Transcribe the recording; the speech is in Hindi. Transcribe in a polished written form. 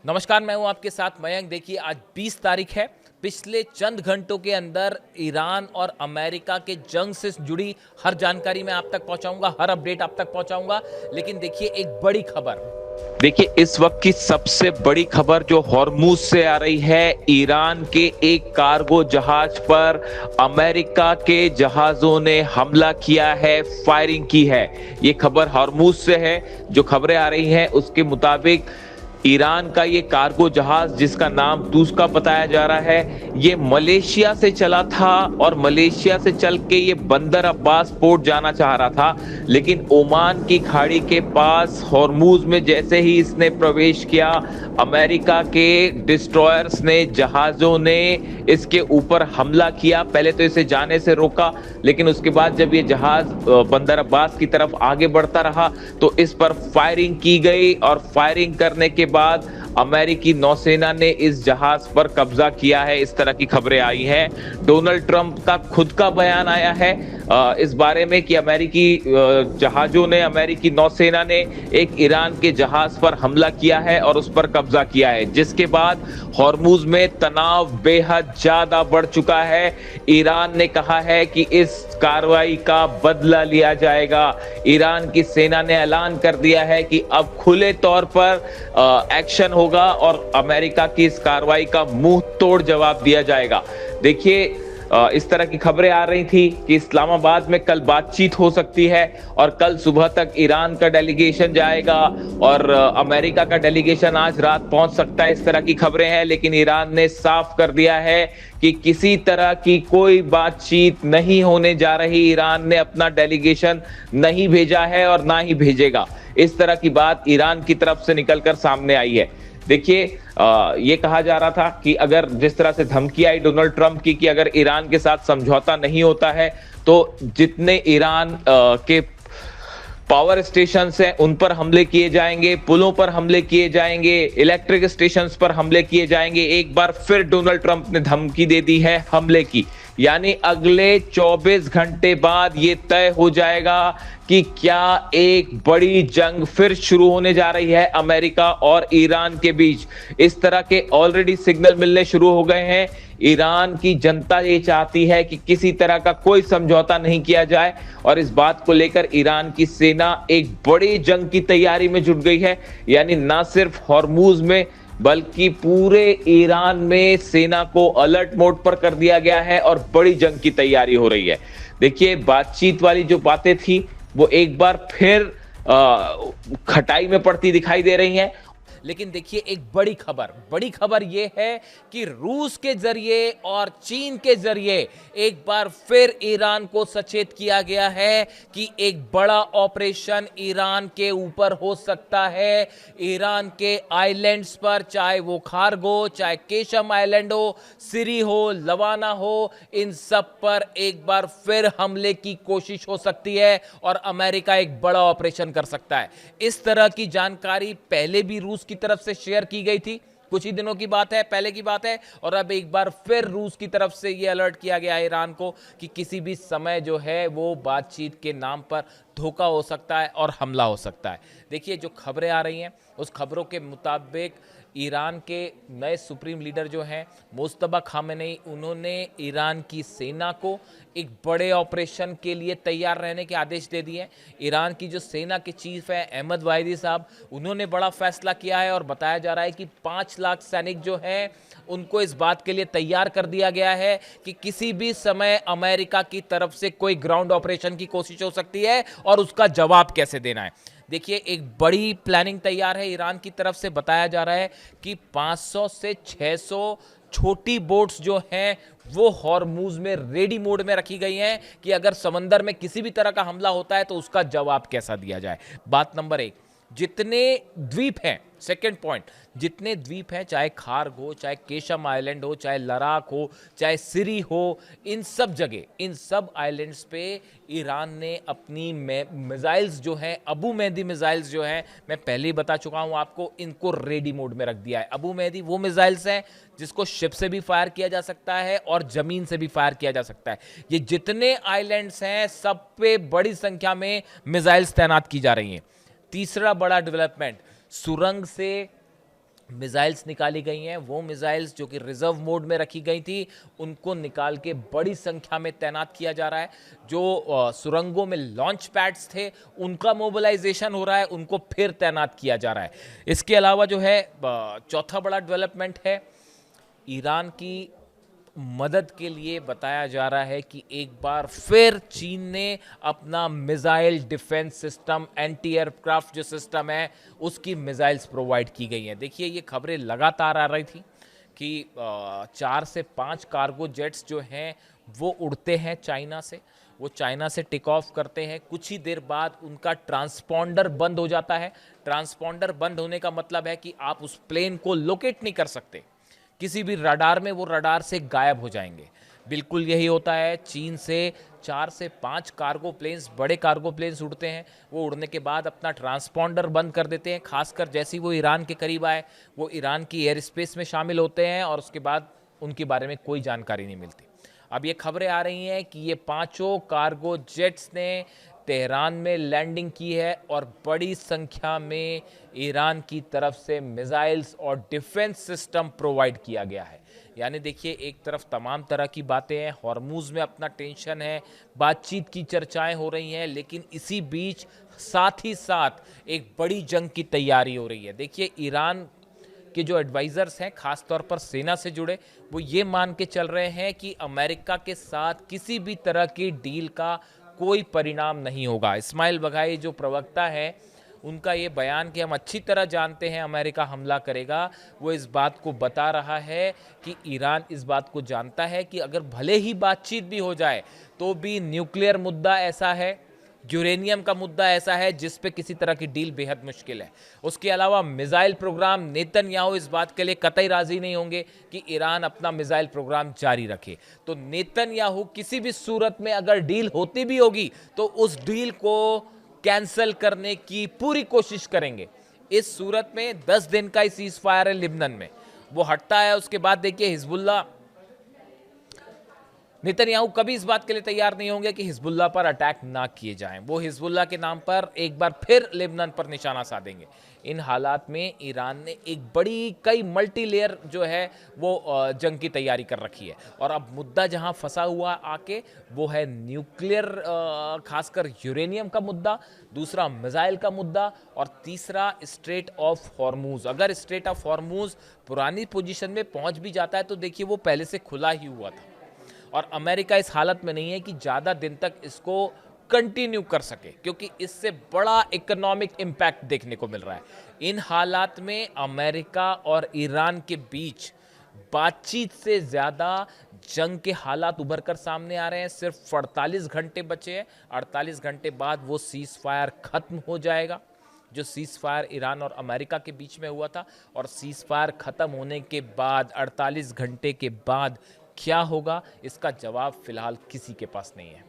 नमस्कार, मैं हूं आपके साथ मयंक। देखिए, आज 20 तारीख है। पिछले चंद घंटों के अंदर ईरान और अमेरिका के जंग से जुड़ी हर जानकारी मैं आप तक पहुंचाऊंगा, हर अपडेट आप तक पहुंचाऊंगा। लेकिन देखिए, एक बड़ी खबर। देखिए, इस वक्त की सबसे बड़ी खबर जो हॉर्मूज से आ रही है, ईरान के एक कार्गो जहाज पर अमेरिका के जहाजों ने हमला किया है, फायरिंग की है। ये खबर हॉर्मूज से है। जो खबरें आ रही हैं उसके मुताबिक ईरान का ये कार्गो जहाज, जिसका नाम तूस्का बताया जा रहा है, ये मलेशिया से चला था और मलेशिया से चल के ये बंदर अब्बास पोर्ट जाना चाह रहा था। लेकिन ओमान की खाड़ी के पास हॉर्मूज में जैसे ही इसने प्रवेश किया, अमेरिका के डिस्ट्रॉयर्स ने, जहाजों ने इसके ऊपर हमला किया। पहले तो इसे जाने से रोका, लेकिन उसके बाद जब ये जहाज बंदर अब्बास की तरफ आगे बढ़ता रहा तो इस पर फायरिंग की गई और फायरिंग करने के बाद अमेरिकी नौसेना ने इस जहाज पर कब्जा किया है। इस तरह की खबरें आई हैं। डोनाल्ड ट्रंप का खुद का बयान आया है इस बारे में कि अमेरिकी जहाजों ने, अमेरिकी नौसेना ने एक ईरान के जहाज पर हमला किया है और उस पर कब्जा किया है, जिसके बाद हॉर्मूज में तनाव बेहद ज्यादा बढ़ चुका है। ईरान ने कहा है कि इस कार्रवाई का बदला लिया जाएगा। ईरान की सेना ने ऐलान कर दिया है कि अब खुले तौर पर एक्शन होगा और अमेरिका की इस कार्रवाई का मुंह तोड़ जवाब दिया जाएगा। देखिए, इस तरह की खबरें आ रही थी कि इस्लामाबाद में कल बातचीत हो सकती है और कल सुबह तक ईरान का डेलीगेशन जाएगा और अमेरिका का डेलीगेशन आज रात पहुंच सकता है। इस तरह की खबरें हैं, लेकिन ईरान ने साफ कर दिया है कि किसी तरह की कोई बातचीत नहीं होने जा रही। ईरान ने अपना डेलीगेशन नहीं भेजा है और ना ही भेजेगा। इस तरह की बात ईरान की तरफ से निकलकर सामने आई है। देखिए, ये कहा जा रहा था कि अगर जिस तरह से धमकी आई डोनाल्ड ट्रंप की कि अगर ईरान के साथ समझौता नहीं होता है तो जितने ईरान के पावर स्टेशन हैं उन पर हमले किए जाएंगे, पुलों पर हमले किए जाएंगे, इलेक्ट्रिक स्टेशंस पर हमले किए जाएंगे। एक बार फिर डोनाल्ड ट्रंप ने धमकी दे दी है हमले की। यानी अगले 24 घंटे बाद ये तय हो जाएगा कि क्या एक बड़ी जंग फिर शुरू होने जा रही है अमेरिका और ईरान के बीच। इस तरह के ऑलरेडी सिग्नल मिलने शुरू हो गए हैं। ईरान की जनता ये चाहती है कि किसी तरह का कोई समझौता नहीं किया जाए और इस बात को लेकर ईरान की सेना एक बड़ी जंग की तैयारी में जुट गई है। यानी ना सिर्फ हॉर्मूज में बल्कि पूरे ईरान में सेना को अलर्ट मोड पर कर दिया गया है और बड़ी जंग की तैयारी हो रही है। देखिए, बातचीत वाली जो बातें थी वो एक बार फिर खटाई में पड़ती दिखाई दे रही हैं। लेकिन देखिए, एक बड़ी खबर यह है कि रूस के जरिए और चीन के जरिए एक बार फिर ईरान को सचेत किया गया है कि एक बड़ा ऑपरेशन ईरान के ऊपर हो सकता है। ईरान के आइलैंड्स पर, चाहे वो खारगो, चाहे केशम आइलैंड हो, सिरी हो, लवाना हो, इन सब पर एक बार फिर हमले की कोशिश हो सकती है और अमेरिका एक बड़ा ऑपरेशन कर सकता है। इस तरह की जानकारी पहले भी रूस की तरफ से शेयर की गई थी, कुछ ही दिनों की बात है, पहले की बात है। और अब एक बार फिर रूस की तरफ से यह अलर्ट किया गया है ईरान को कि किसी भी समय जो है वो बातचीत के नाम पर धोखा हो सकता है और हमला हो सकता है। देखिए, जो खबरें आ रही हैं उस खबरों के मुताबिक ईरान के नए सुप्रीम लीडर जो हैं मुस्तफा खामेनेई, उन्होंने ईरान की सेना को एक बड़े ऑपरेशन के लिए तैयार रहने के आदेश दे दिए हैं। ईरान की जो सेना के चीफ है अहमद वाहिदी साहब, उन्होंने बड़ा फैसला किया है और बताया जा रहा है कि 5 लाख सैनिक जो हैं उनको इस बात के लिए तैयार कर दिया गया है कि किसी भी समय अमेरिका की तरफ से कोई ग्राउंड ऑपरेशन की कोशिश हो सकती है और उसका जवाब कैसे देना है। देखिए, एक बड़ी प्लानिंग तैयार है ईरान की तरफ से। बताया जा रहा है कि 500 से 600 छोटी बोट्स जो हैं वो हॉर्मूज में रेडी मोड में रखी गई हैं कि अगर समंदर में किसी भी तरह का हमला होता है तो उसका जवाब कैसा दिया जाए। बात नंबर 1, जितने द्वीप हैं, सेकेंड पॉइंट, जितने द्वीप हैं, चाहे खार्ग हो, चाहे केशम आइलैंड हो, चाहे लद्दाख हो, चाहे सिरी हो, इन सब जगह, इन सब आइलैंड्स पे ईरान ने अपनी मिसाइल्स जो हैं, अबू मेहदी मिसाइल्स जो हैं, मैं पहले ही बता चुका हूं आपको, इनको रेडी मोड में रख दिया है। अबू मेहदी वो मिसाइल्स हैं जिसको शिप से भी फायर किया जा सकता है और जमीन से भी फायर किया जा सकता है। ये जितने आइलैंड्स हैं सब पे बड़ी संख्या में मिसाइल्स तैनात की जा रही हैं। तीसरा बड़ा डेवलपमेंट, सुरंग से मिसाइल्स निकाली गई हैं। वो मिसाइल्स जो कि रिजर्व मोड में रखी गई थी, उनको निकाल के बड़ी संख्या में तैनात किया जा रहा है। जो सुरंगों में लॉन्च पैड्स थे, उनका मोबिलाइजेशन हो रहा है, उनको फिर तैनात किया जा रहा है। इसके अलावा जो है चौथा बड़ा डेवलपमेंट है, ईरान की मदद के लिए बताया जा रहा है कि एक बार फिर चीन ने अपना missile defence system, anti aircraft जो सिस्टम है, उसकी मिसाइल्स प्रोवाइड की गई हैं। देखिए, ये खबरें लगातार आ रही थी कि 4 से 5 कार्गो जेट्स जो हैं वो उड़ते हैं चाइना से, वो चाइना से टेक ऑफ करते हैं। कुछ ही देर बाद उनका ट्रांसपॉन्डर बंद हो जाता है। ट्रांसपॉन्डर बंद होने का मतलब है कि आप उस प्लेन को लोकेट नहीं कर सकते, किसी भी रडार में वो रडार से गायब हो जाएंगे। बिल्कुल यही होता है। चीन से 4 से 5 कार्गो प्लेन्स, बड़े कार्गो प्लेन्स उड़ते हैं। वो उड़ने के बाद अपना ट्रांसपॉन्डर बंद कर देते हैं। खासकर जैसे ही वो ईरान के करीब आए, वो ईरान की एयर स्पेस में शामिल होते हैं और उसके बाद उनके बारे में कोई जानकारी नहीं मिलती। अब ये खबरें आ रही हैं कि ये पांचों कार्गो जेट्स ने तेहरान में लैंडिंग की है और बड़ी संख्या में ईरान की तरफ से मिसाइल्स और डिफेंस सिस्टम प्रोवाइड किया गया है। यानी देखिए, एक तरफ तमाम तरह की बातें हैं, हॉर्मूज में अपना टेंशन है, बातचीत की चर्चाएं हो रही हैं, लेकिन इसी बीच साथ ही साथ एक बड़ी जंग की तैयारी हो रही है। देखिए, ईरान के जो एडवाइजर्स हैं, खासतौर पर सेना से जुड़े, वो ये मान के चल रहे हैं कि अमेरिका के साथ किसी भी तरह की डील का कोई परिणाम नहीं होगा। इस्माइल बघाई जो प्रवक्ता है, उनका ये बयान कि हम अच्छी तरह जानते हैं अमेरिका हमला करेगा, वो इस बात को बता रहा है कि ईरान इस बात को जानता है कि अगर भले ही बातचीत भी हो जाए तो भी न्यूक्लियर मुद्दा ऐसा है, यूरेनियम का मुद्दा ऐसा है जिस पे किसी तरह की डील बेहद मुश्किल है। उसके अलावा मिसाइल प्रोग्राम, नेतन्याहू इस बात के लिए कतई राजी नहीं होंगे कि ईरान अपना मिसाइल प्रोग्राम जारी रखे। तो नेतन्याहू किसी भी सूरत में अगर डील होती भी होगी तो उस डील को कैंसिल करने की पूरी कोशिश करेंगे। इस सूरत में 10 दिन का ही सीज फायर है लिबनन में, वो हटता है। उसके बाद देखिए, हिजबुल्लाह, नेतन्याहू कभी इस बात के लिए तैयार नहीं होंगे कि हिजबुल्लाह पर अटैक ना किए जाएं। वो हिजबुल्लाह के नाम पर एक बार फिर लेबनान पर निशाना साधेंगे। इन हालात में ईरान ने एक बड़ी, कई मल्टी लेयर जो है वो जंग की तैयारी कर रखी है। और अब मुद्दा जहां फंसा हुआ आके वो है न्यूक्लियर, खासकर यूरेनियम का मुद्दा, दूसरा मिसाइल का मुद्दा, और तीसरा स्ट्रेट ऑफ हॉर्मूज। अगर स्ट्रेट ऑफ हॉर्मूज पुरानी पोजीशन में पहुंच भी जाता है तो देखिए, वो पहले से खुला ही हुआ था और अमेरिका इस हालत में नहीं है कि ज़्यादा दिन तक इसको कंटिन्यू कर सके, क्योंकि इससे बड़ा इकोनॉमिक इम्पैक्ट देखने को मिल रहा है। इन हालात में अमेरिका और ईरान के बीच बातचीत से ज़्यादा जंग के हालात उभर कर सामने आ रहे हैं। सिर्फ 48 घंटे बचे हैं, 48 घंटे बाद वो सीज फायर खत्म हो जाएगा, जो सीज फायर ईरान और अमेरिका के बीच में हुआ था। और सीज फायर खत्म होने के बाद 48 घंटे के बाद क्या होगा, इसका जवाब फिलहाल किसी के पास नहीं है।